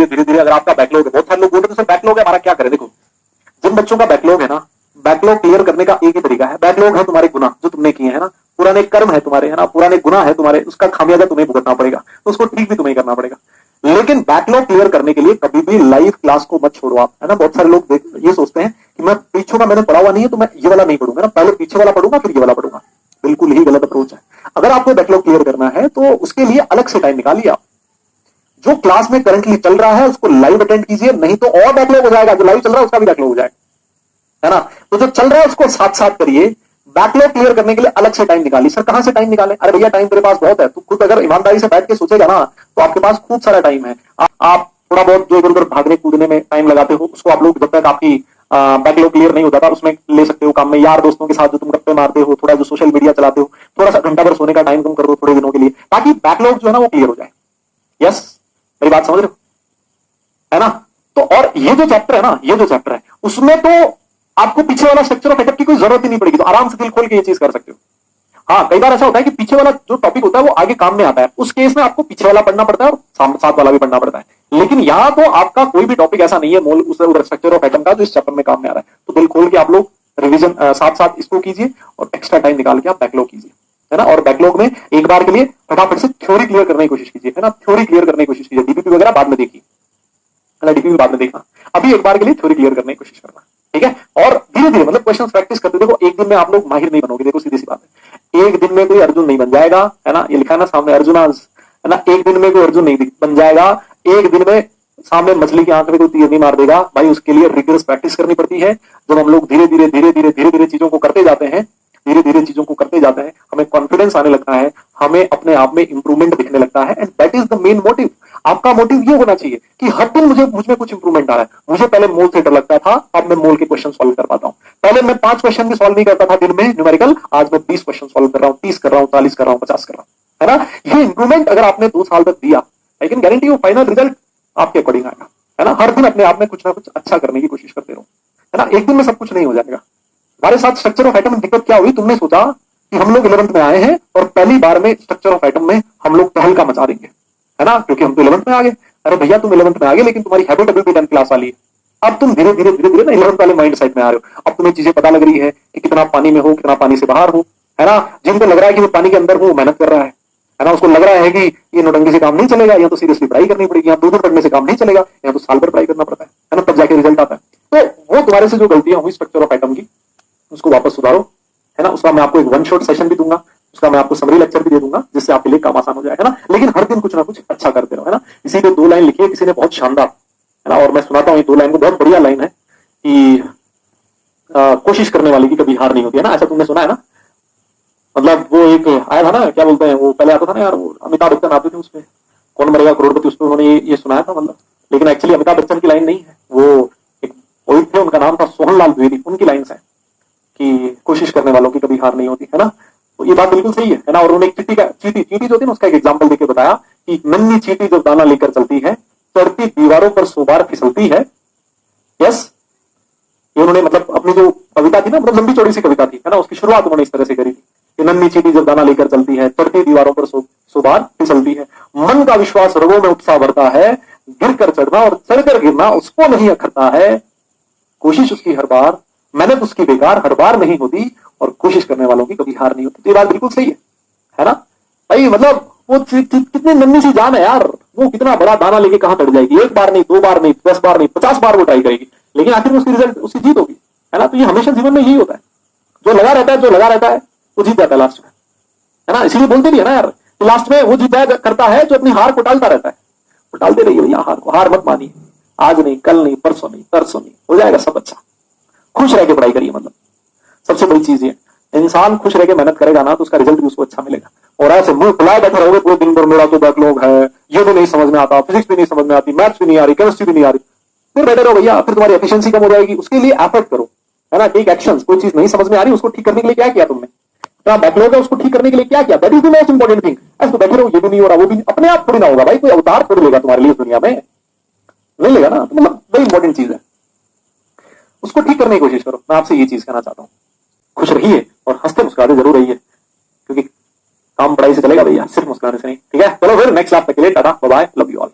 धीरे अगर आपका बैकलॉग है, बहुत सारे लोग बोल रहे हैं बैकलॉग है हमारा, क्या करें? देखो, जिन बच्चों का बैकलॉग है ना, बैकलॉग क्लियर करने का एक ही तरीका है। बैकलॉग है तुम्हारे गुनाह जो तुमने किए हैं ना, पुराने कर्म है तुम्हारे, है ना, पुराने गुनाह है तुम्हारे, उसका खामियाजा तुम्हें भुगतना पड़ेगा, तो उसको ठीक भी तुम्हें करना पड़ेगा। लेकिन बैकलॉग क्लियर करने के लिए कभी भी लाइव क्लास को मत छोड़ो आप, है ना। बहुत सारे लोग ये सोचते हैं कि मैं पीछे का मैंने पढ़ा हुआ नहीं है तो मैं ये वाला नहीं पढ़ूंगा ना, पहले पीछे वाला पढ़ूंगा फिर ये वाला पढ़ूंगा। बिल्कुल ही गलत अप्रोच है। अगर आपको बैकलॉग क्लियर करना है तो उसके लिए अलग से टाइम निकालिए आप। जो क्लास में करंटली चल रहा है उसको लाइव अटेंड कीजिए, नहीं तो और बैकलॉग हो जाएगा। जो लाइव चल रहा है उसका भी बैकलॉग हो जाएगा, है ना। तो जो चल रहा है उसको साथ साथ करिए। बैकलॉग क्लियर करने के लिए अलग से टाइम निकालिए। सर कहां से टाइम निकालें? अरे भैया टाइम तेरे पास बहुत है। तू खुद अगर ईमानदारी से बैठ के सोचेगा ना तो आपके पास खूब सारा टाइम है। आप थोड़ा बहुत जो इधर उधर भागने कूदने में टाइम लगाते हो उसको आप लोग जब तक आपकी बैकलॉग क्लियर नहीं होता था उसमें ले सकते हो काम में। यार दोस्तों के साथ जो तुम गप्पे मारते हो, थोड़ा जो सोशल मीडिया चलाते हो, थोड़ा सा घंटा भर सोने का टाइम तुम कर दो थोड़े दिनों के लिए, ताकि बैकलॉग जो है ना वो क्लियर हो जाए। यस, मेरी बात समझ रहे हो, है ना। तो और ये जो चैप्टर है ना, ये जो चैप्टर है उसमें तो आपको पीछे वाला स्ट्रक्चर ऑफ एटम की कोई जरूरत ही नहीं पड़ेगी, तो आराम से दिल खोल के ये चीज कर सकते हो। हाँ, कई बार ऐसा होता है कि पीछे वाला जो टॉपिक होता है वो आगे काम में आता है, उस केस में आपको पीछे वाला पढ़ना पड़ता है और साथ वाला भी पढ़ना पड़ता है। लेकिन यहां तो आपका कोई भी टॉपिक ऐसा नहीं है मोल उस स्ट्रक्चर ऑफ एटम का जो इस चैप्टर में काम में आ रहा है, तो दिल खोल के आप लोग रिवीजन साथ साथ इसको कीजिए और एक्स्ट्रा टाइम निकाल के आप बैकलॉग कीजिए, है ना। और बैकलॉग में एक बार के लिए फटाफट से थ्योरी क्लियर करने की कोशिश कीजिए, है ना। थ्योरी क्लियर करने की कोशिश कीजिए, डीपीपी वगैरह बाद में देखिए, डीपीपी बाद में देखना, अभी एक बार के लिए थ्योरी क्लियर करने की कोशिश करना, ठीक है। और धीरे धीरे मतलब क्वेश्चन प्रैक्टिस करते देखो, एक दिन में आप लोग माहिर नहीं बनोगे। देखो सीधी सी बात है, एक दिन में कोई अर्जुन नहीं बन जाएगा, है ना। ये लिखा है ना सामने अर्जुनाज, है ना। एक दिन में कोई अर्जुन नहीं बन जाएगा, एक दिन में सामने मछली की आंख में कोई तीर नहीं मार देगा भाई। उसके लिए रिगरस प्रैक्टिस करनी पड़ती है। जब हम लोग धीरे धीरे चीजों को करते जाते हैं, धीरे धीरे चीजों को करते जाते हैं, हमें कॉन्फिडेंस आने लगता है, हमें अपने आप में इंप्रूवमेंट दिखने लगता है। And that is the main motive. आपका मोटिव ये होना चाहिए कि हर दिन मुझे कुछ इंप्रूवमेंट आ रहा है। मुझे पहले मोल से डर लगता था, अब मैं मोल के क्वेश्चन सॉल्व कर पाता हूं। पहले मैं 5 क्वेश्चन भी सॉल्व नहीं करता था दिन में न्यूमेरिकल, आज मैं 20 क्वेश्चन सॉल्व कर रहा हूं, 30 कर रहा हूं, 40 कर रहा हूं, 50 कर रहा हूं, है ना। ये इंप्रूवमेंट अगर आपने 2 साल तक दिया, I can guarantee you final result आपके अकॉर्डिंग आएगा, है ना। हर दिन अपने आप में कुछ ना कुछ अच्छा करने की कोशिश करते रहो, है ना। एक दिन में सब कुछ नहीं हो जाएगा। हमारे साथ स्ट्रक्चर ऑफ एटम में दिक्कत क्या हुई, तुमने सोचा कि हम लोग 11th में आए हैं और पहली बार में स्ट्रक्चर ऑफ एटम में हम लोग तहलका मचा देंगे, है ना, क्योंकि हम तो 11th में आ गए। अरे भैया तुम 11th में आ गए लेकिन तुम्हारी हैबिट अभी भी 10th क्लास वाली है। अब तुम धीरे धीरे ना 11th वाले माइंड सेट में आ रहे हो। अब तुम्हें चीजें पता लग रही है कि कितना पानी में हो, कितना पानी से बाहर हो, है ना। जिनको लग रहा है कि वो पानी के अंदर हो, मेहनत कर रहा है ना। उसको लग रहा है कि ये नोटंकी से काम नहीं चलेगा, या तो सीरियसली पढ़ाई करनी पड़ेगी, या 2 दिन पढ़ने से काम नहीं चलेगा, या तो साल भर पढ़ाई करना पड़ता है ना, तब जाके रिजल्ट आता है। तो वो तुम्हारे से जो गलतियां हुई स्ट्रक्चर ऑफ एटम की, उसको वापस सुधारो, है ना। उसका मैं आपको एक 1 शॉट सेशन भी दूंगा, उसका मैं आपको समरी लेक्चर भी दे दूंगा, जिससे आपके लिए काम आसान हो जाएगा ना। लेकिन हर दिन कुछ ना कुछ अच्छा करते रहो, है ना। इसी पे 2 लाइन लिखी है किसी ने बहुत शानदार, है ना, और मैं सुनाता हूँ ये 2 लाइन को। बहुत बढ़िया लाइन है कि कोशिश करने वाले की कभी हार नहीं होती, है ना। ऐसा तुमने सुना है ना। मतलब वो एक आया था ना, क्या बोलते हैं वो, पहले आता था ना यार, वो अमिताभ बच्चन आते थे उसमें, कौन मरेगा करोड़पति, उसमें उन्होंने ये सुनाया था मतलब। लेकिन एक्चुअली अमिताभ बच्चन की लाइन नहीं है, वो एक पोइट थे, उनका नाम था सोहनलाल द्विवेदी, उनकी लाइन है कि कोशिश करने वालों की कभी हार नहीं होती, है ना। तो ये बात बिल्कुल सही है ना। और उन्होंने चींटी जो थी ना, उसका एक एग्जांपल देके बताया कि नन्ही चींटी जब दाना लेकर चलती है, चढ़ती दीवारों पर 100 बार फिसलती है। यस, ये उन्होंने मतलब अपनी जो कविता थी ना, मतलब लंबी चौड़ी सी कविता थी, है ना, उसकी शुरुआत उन्होंने इस तरह से करी थी कि नन्ही चींटी जब दाना लेकर चलती है, चढ़ती दीवारों पर 100 बार फिसलती है। मन का विश्वास रगों में उत्साह भरता है, गिर कर चढ़ना और चढ़कर गिरना उसको नहीं अखरता है। कोशिश उसकी हर बार, मेहनत उसकी बेकार हर बार नहीं होती, और कोशिश करने वालों की कभी हार नहीं होती। तो ये बात बिल्कुल सही है ना भाई। मतलब वो कितनी नन्ही सी जान है यार, वो कितना बड़ा दाना लेके कहां चढ़ जाएगी। 1 बार नहीं, 2 बार नहीं, 10 बार नहीं, 50 बार वो ट्राई करेगी, लेकिन आखिर में उसकी रिजल्ट, उसकी जीत होगी, है ना। तो ये हमेशा जीवन में यही होता है, जो लगा रहता है वो जीत जाता है लास्ट में, है ना। इसीलिए बोलते भी है ना यार, तो लास्ट में वो जीत करता है जो अपनी हार को टालता रहता है। वो टालते रहिए भैया हार को, हार मत मानिए। आज नहीं, कल नहीं, परसों नहीं, तरसों नहीं, हो जाएगा सब अच्छा। खुश रह के पढ़ाई करिए, मतलब सबसे बड़ी चीज ये, इंसान खुश रह के मेहनत करेगा ना तो उसका रिजल्ट भी उसको अच्छा मिलेगा। और ऐसे मुंह फुलाए बैठे रहोगे पूरे दिन भर, मेरा तो बैकलॉग है, ये भी नहीं समझ में आता, फिजिक्स भी नहीं समझ में आती, मैथ्स भी नहीं आ रही, केमिस्ट्री भी नहीं आ रही, फिर बैठे रहो भैया, फिर तुम्हारी एफिशिएंसी कम हो जाएगी। उसके लिए एफर्ट करो, है ना, टेक एक्शन। कोई चीज नहीं समझ में आ रही, उसको ठीक करने के लिए क्या किया तुमने, क्या बैकलॉग है उसको ठीक करने के लिए क्या किया, that is the most important thing. ऐसे बैठे रहो, ये भी नहीं हो रहा, वो भी नहीं, अपने आप थोड़ी ना होगा भाई, कोई अवतार थोड़ी लेगा तुम्हारे लिए इस दुनिया में, नहीं लेगा ना। तो मतलब वही इंपॉर्टेंट चीज है, उसको ठीक करने की कोशिश करो। मैं आपसे ये चीज कहना चाहता हूँ, खुश रहिए और हंसते मुस्कुराते जरूर रहिए, क्योंकि काम पढ़ाई से चलेगा भैया, सिर्फ मुस्कुराने से नहीं, ठीक है। चलो फिर नेक्स्ट क्लास तक के लिए tata bye bye, love you all.